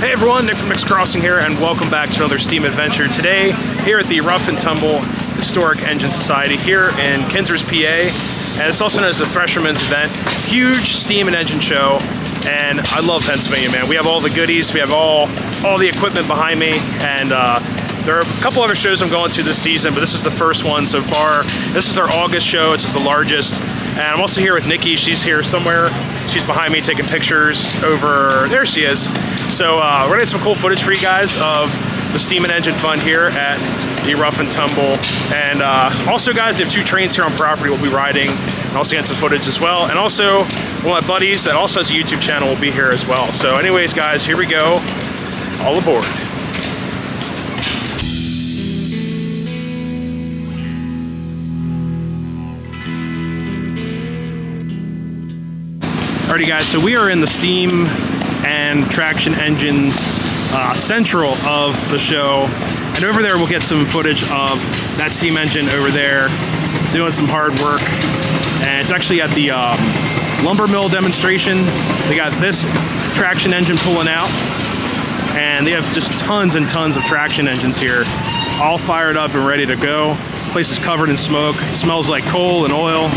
Hey everyone, Nick from Mixed Crossing here, and welcome back to another Steam adventure. Today, here at the Rough and Tumble Historic Engine Society here in Kinzers, PA, and it's also known as the Threshermens event. Huge Steam and engine show, and I love Pennsylvania, man. We have all the goodies, we have all the equipment behind me, and there are a couple other shows I'm going to this season, but this is the first one so far. This is our August show, it's just the largest. And I'm also here with Nikki. She's here somewhere. She's behind me taking pictures over, there she is. So we're gonna get some cool footage for you guys of the Steam and Engine Fun here at the Rough and Tumble. And also guys, we have two trains here on property we'll be riding, and also get some footage as well. And also, one of my buddies that also has a YouTube channel will be here as well. So anyways guys, here we go, all aboard. Alrighty guys, so we are in the Steam and Traction Engine central of the show, and over there we'll get some footage of that steam engine over there doing some hard work. And it's actually at the lumber mill demonstration. They got this traction engine pulling out, and they have just tons and tons of traction engines here, all fired up and ready to go. The place is covered in smoke. It smells like coal and oil.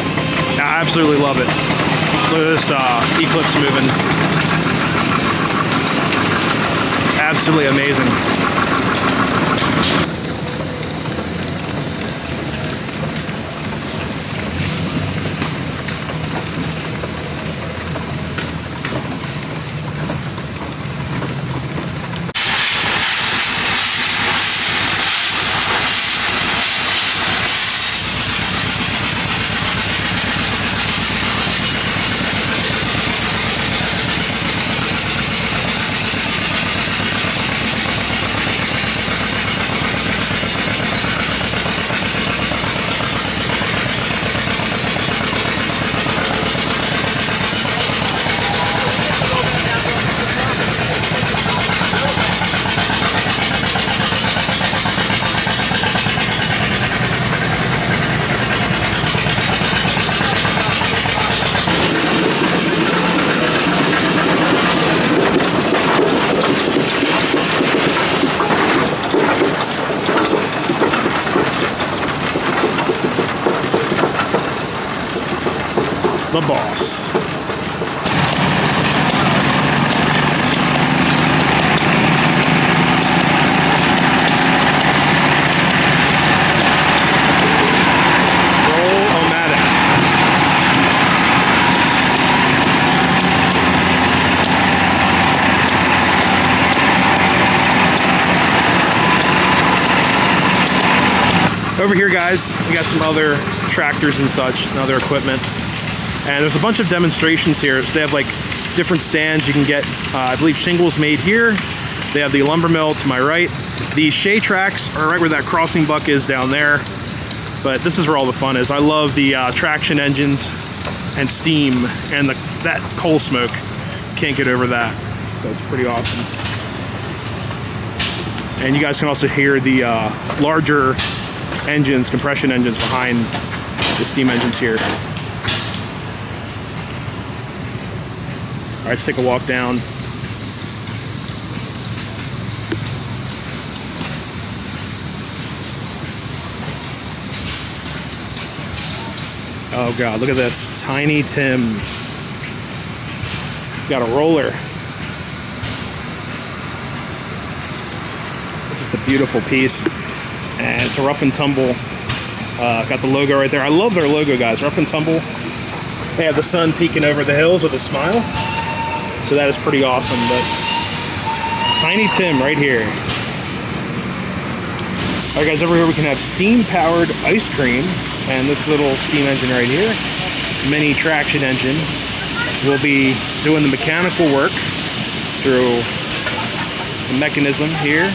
I absolutely love it. Look at this Eclipse moving. Absolutely amazing. The boss. Over here guys, we got some other tractors and such and other equipment. And there's a bunch of demonstrations here. So they have like different stands. You can get, I believe, shingles made here. They have the lumber mill to my right. The Shea tracks are right where that crossing buck is down there. But this is where all the fun is. I love the traction engines and steam and that coal smoke. Can't get over that. So it's pretty awesome. And you guys can also hear the larger engines, compression engines behind the steam engines here. All right, let's take a walk down. Oh God, look at this, Tiny Tim. Got a roller. It's just a beautiful piece. And it's a Rough and Tumble. Got the logo right there. I love their logo, guys. Rough and Tumble. They have the sun peeking over the hills with a smile. So that is pretty awesome. But Tiny Tim right here. All right, guys, over here we can have steam-powered ice cream, and this little steam engine right here, mini traction engine, will be doing the mechanical work through the mechanism here,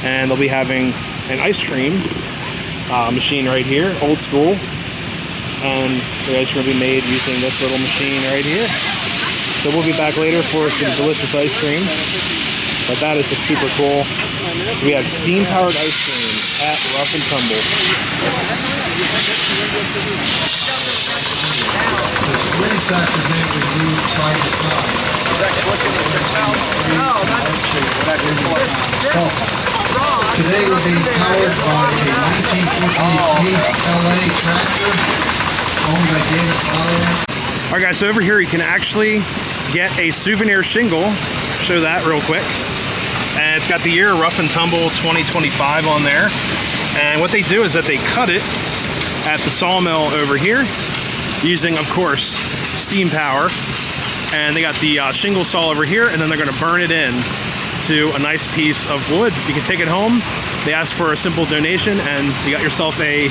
and they'll be having an ice cream machine right here, old school, and the ice cream will be made using this little machine right here. So we'll be back later for some delicious ice cream, but that is just super cool. So we have steam-powered ice cream at Rough and Tumble. Race after day we move side to side. Oh, that's Today we're being powered by a 1948 Case LA tractor owned by David Fowler. All right, guys, so over here you can actually get a Souvenir shingle. Show that real quick. And it's got the year Rough and Tumble 2025 on there. And what they do is that they cut it at the sawmill over here using, of course, steam power. And they got the shingle saw over here, and then they're gonna burn it in to a nice piece of wood. You can take it home. They ask for a simple donation, and you got yourself a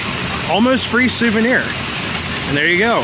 almost free souvenir. And there you go.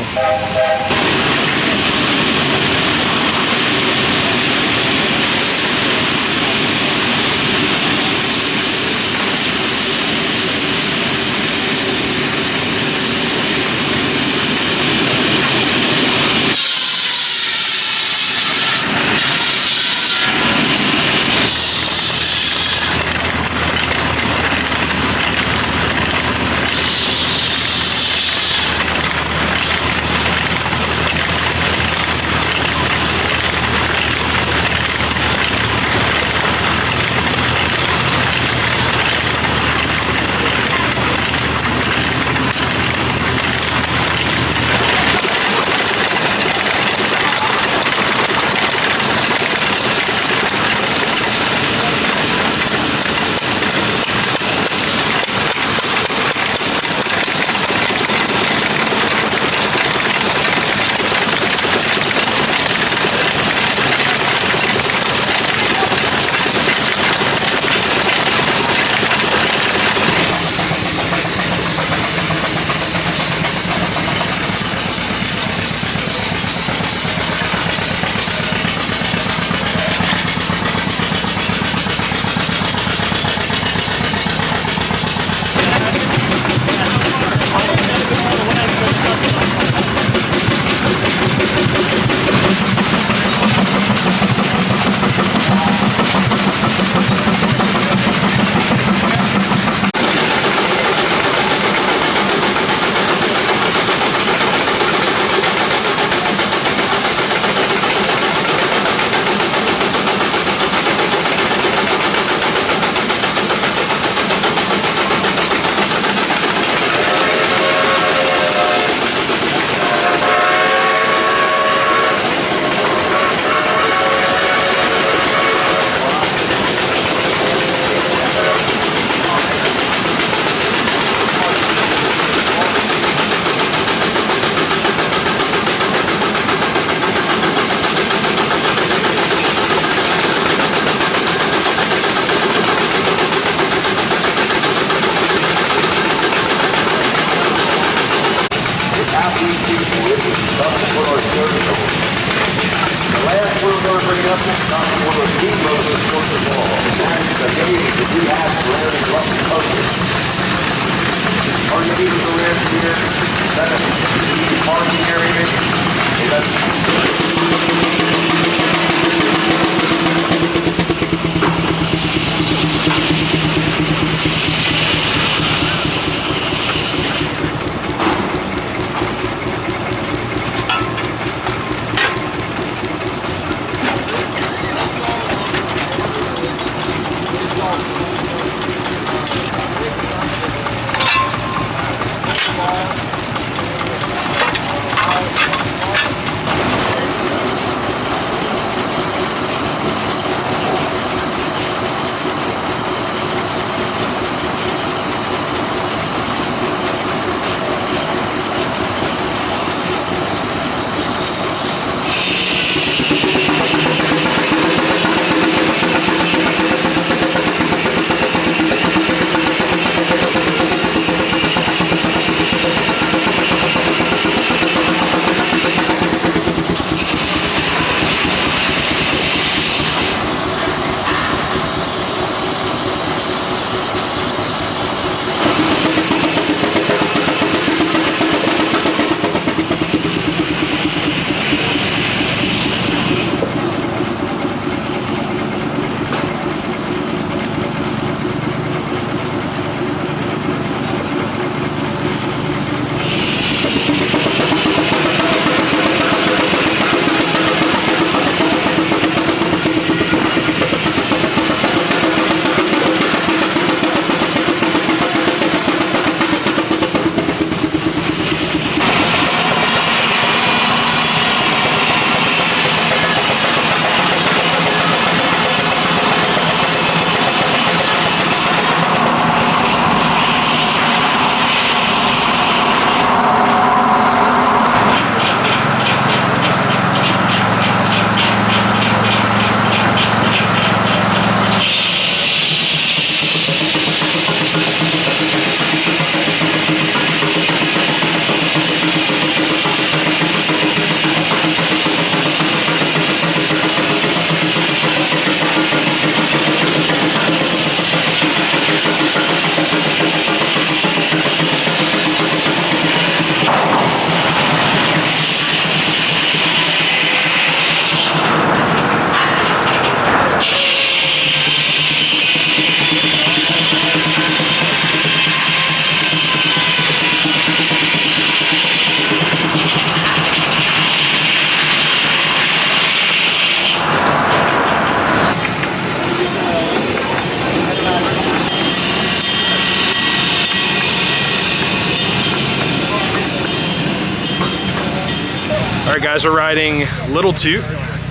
Alright guys, we're riding Little Toot,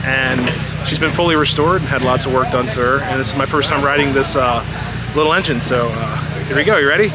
and she's been fully restored, had lots of work done to her, and this is my first time riding this little engine, so here we go. You ready?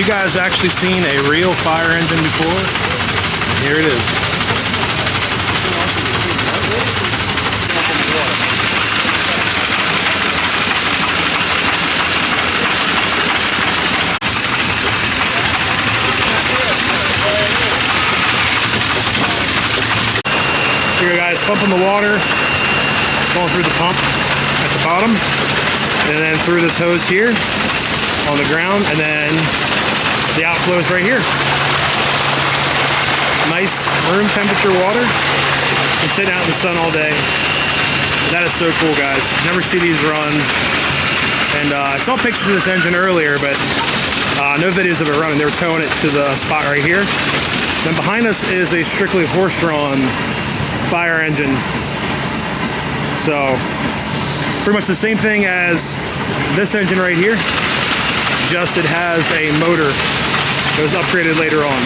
you guys actually seen a real fire engine before? Here it is. Here guys, pumping the water, going through the pump at the bottom, and then through this hose here on the ground, and then the outflow is right here. Nice room temperature water. Been sitting out in the sun all day. That is so cool, guys. Never see these run. And I saw pictures of this engine earlier, but no videos of it running. They were towing it to the spot right here. Then behind us is a strictly horse-drawn fire engine. So pretty much the same thing as this engine right here, just it has a motor that was upgraded later on.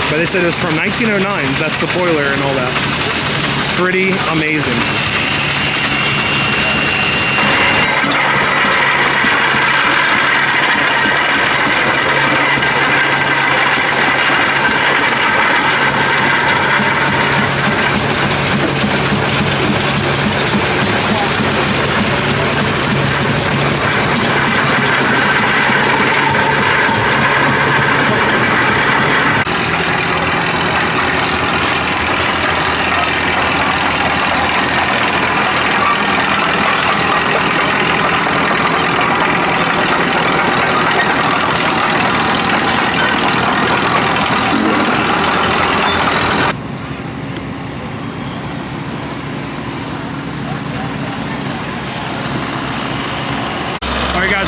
But they said it was from 1909. That's the boiler and all that. Pretty amazing.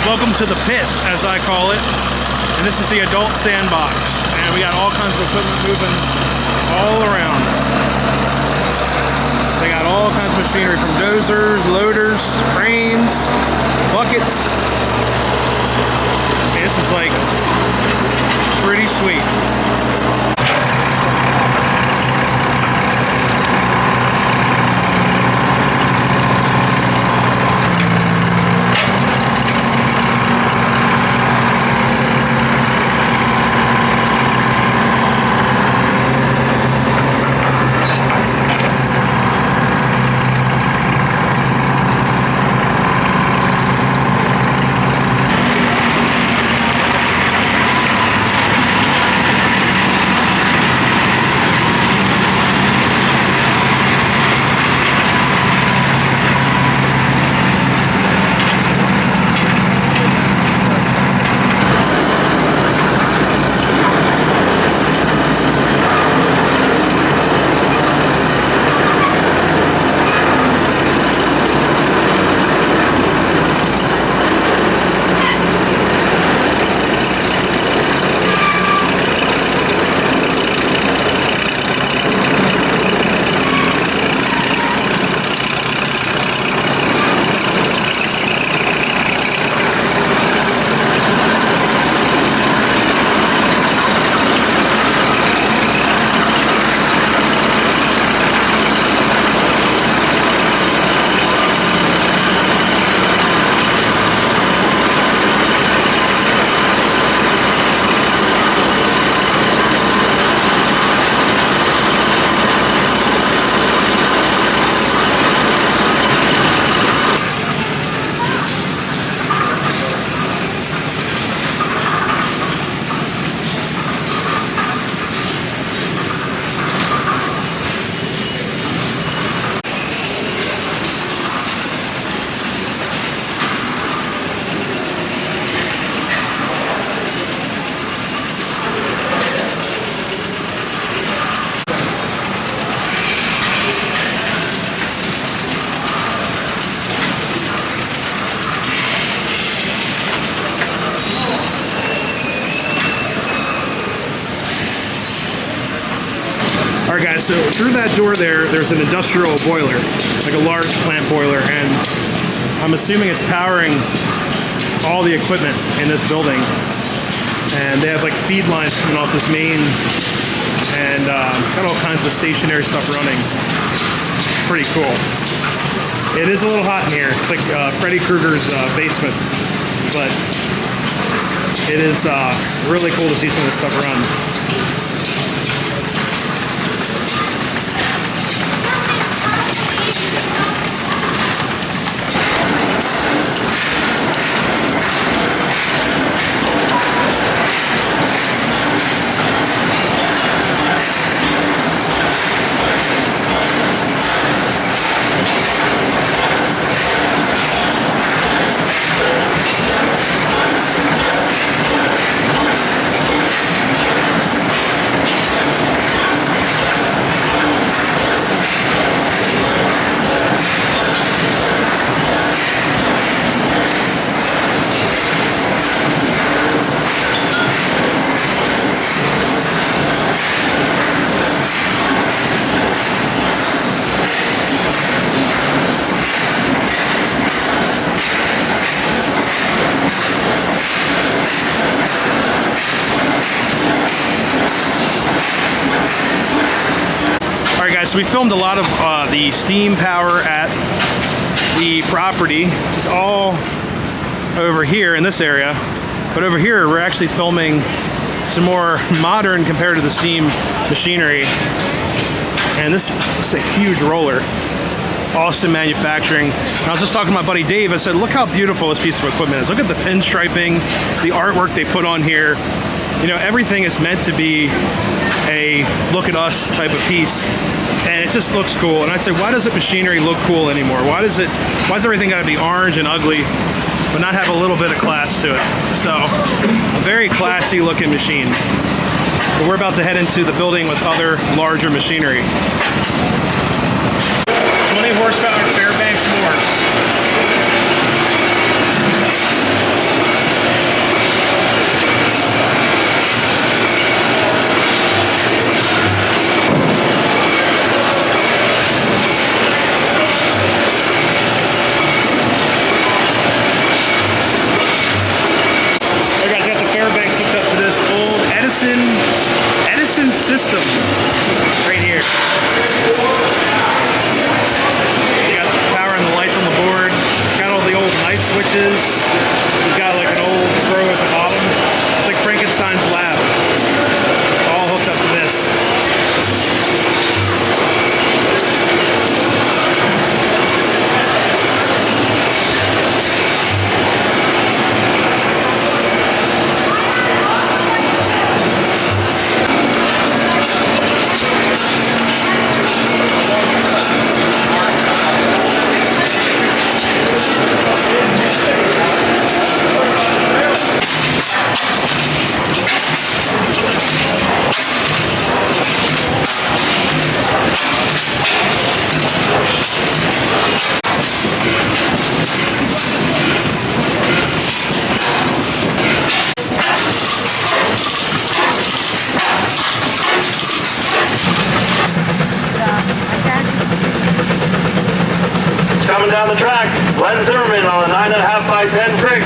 Welcome to the pit, as I call it, and this is the adult sandbox, and we got all kinds of equipment moving all around. They got all kinds of machinery from dozers, loaders, cranes, buckets. Okay, this is like pretty sweet. Alright guys, so through that door there's an industrial boiler, like a large plant boiler, and I'm assuming it's powering all the equipment in this building. And they have like feed lines coming off this main, and got all kinds of stationary stuff running. It's pretty cool. It is a little hot in here. It's like Freddy Krueger's basement, but It is really cool to see some of this stuff run. So we filmed a lot of the steam power at the property, which is all over here in this area. But over here, we're actually filming some more modern compared to the steam machinery. And this is a huge roller. Austin Manufacturing. And I was just talking to my buddy Dave. I said, look how beautiful this piece of equipment is. Look at the pinstriping, the artwork they put on here. You know, everything is meant to be a look at us type of piece. And it just looks cool. And I said, why doesn't machinery look cool anymore? Why's everything gotta be orange and ugly, but not have a little bit of class to it? So, a very classy looking machine. But we're about to head into the building with other larger machinery. 20 horsepower Fairbanks Morse. Edison system right here. You got the power and the lights on the board. Got all the old knife switches. You've got like an old throw at the bottom. It's like Frankenstein's lab. All hooked up to this. Coming down the track, Threshermens on a 9.5 by 10 trick.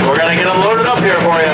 We're gonna get them loaded up here for you.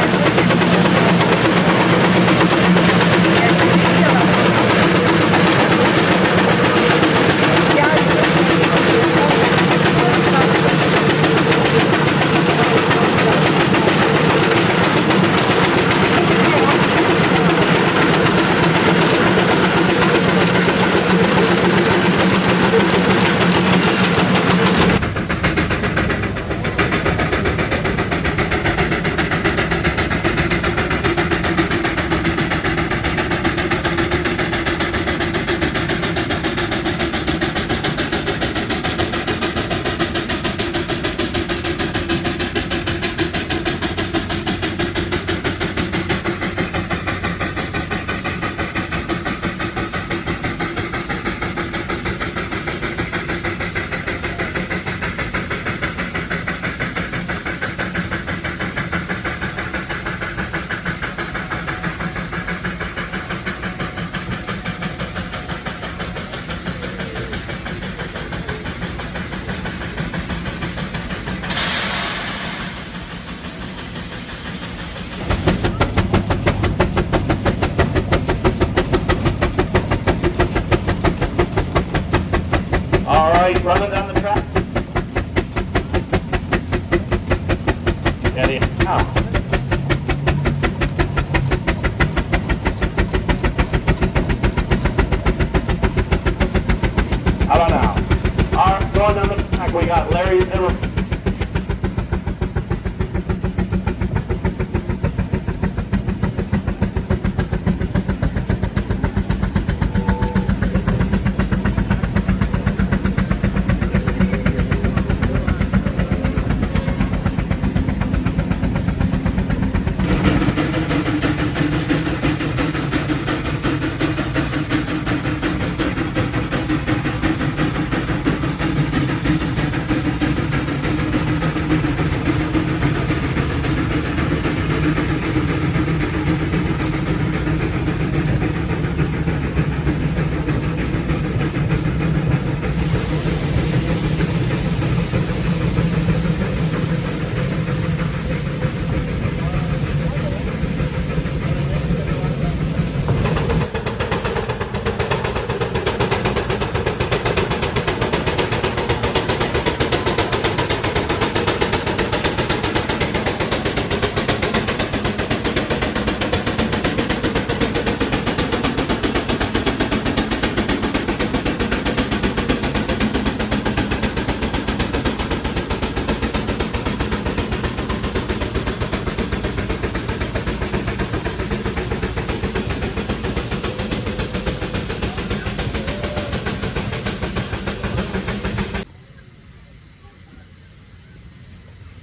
Running down the track. Get it. Oh. We got Larry Zimmer.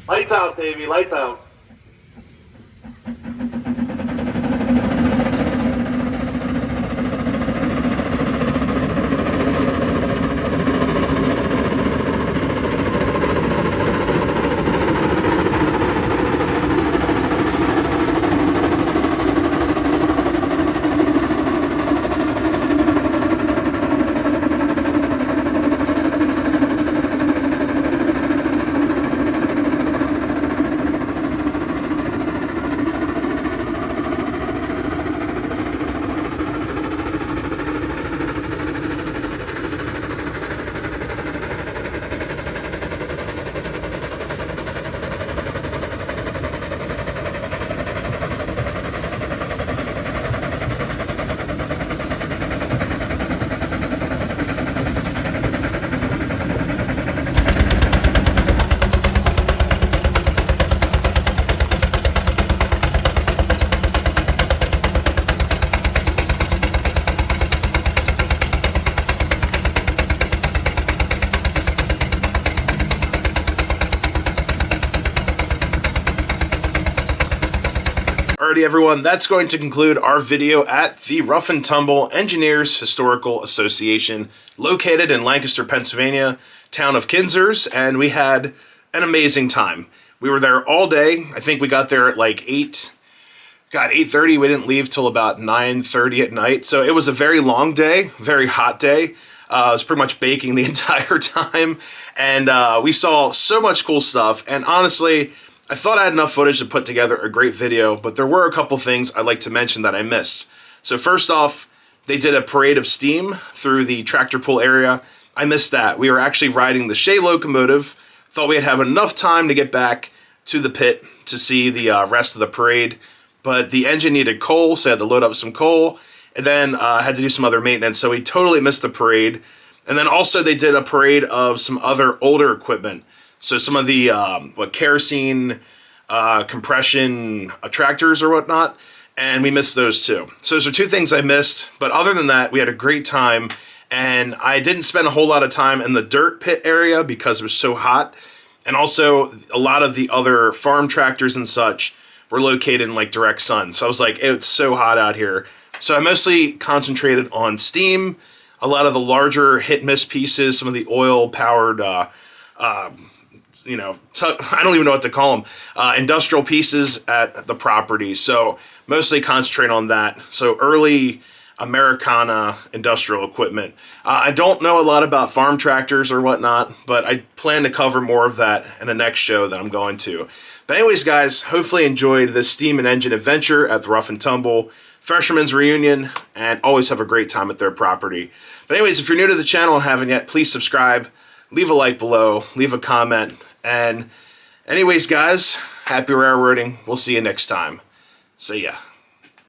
Lights out, Davey, lights out. Alrighty everyone, that's going to conclude our video at the Rough and Tumble Engineers Historical Association, located in Lancaster, Pennsylvania, town of Kinzers, and we had an amazing time. We were there all day. I think we got there at like 8:30. We didn't leave till about 9:30 at night, so it was a very long day, very hot day. I was pretty much baking the entire time, and we saw so much cool stuff, and honestly, I thought I had enough footage to put together a great video, but there were a couple things I'd like to mention that I missed. So first off, they did a parade of steam through the tractor pull area. I missed that. We were actually riding the Shea locomotive. Thought we'd have enough time to get back to the pit to see the rest of the parade, but the engine needed coal, so I had to load up some coal, and then had to do some other maintenance, so we totally missed the parade. And then also they did a parade of some other older equipment. So some of the kerosene compression tractors or whatnot, and we missed those too. So those are two things I missed, but other than that, we had a great time, and I didn't spend a whole lot of time in the dirt pit area because it was so hot, and also a lot of the other farm tractors and such were located in like direct sun. So I was like, it's so hot out here. So I mostly concentrated on steam, a lot of the larger hit-miss pieces, some of the oil-powered I don't even know what to call them, industrial pieces at the property. So mostly concentrate on that. So early Americana industrial equipment. I don't know a lot about farm tractors or whatnot, but I plan to cover more of that in the next show that I'm going to. But anyways, guys, hopefully enjoyed this steam and engine adventure at the Rough and Tumble Threshermens reunion, and always have a great time at their property. But anyways, if you're new to the channel and haven't yet, please subscribe, leave a like below, leave a comment. And anyways, guys, happy railroading. We'll see you next time. See ya.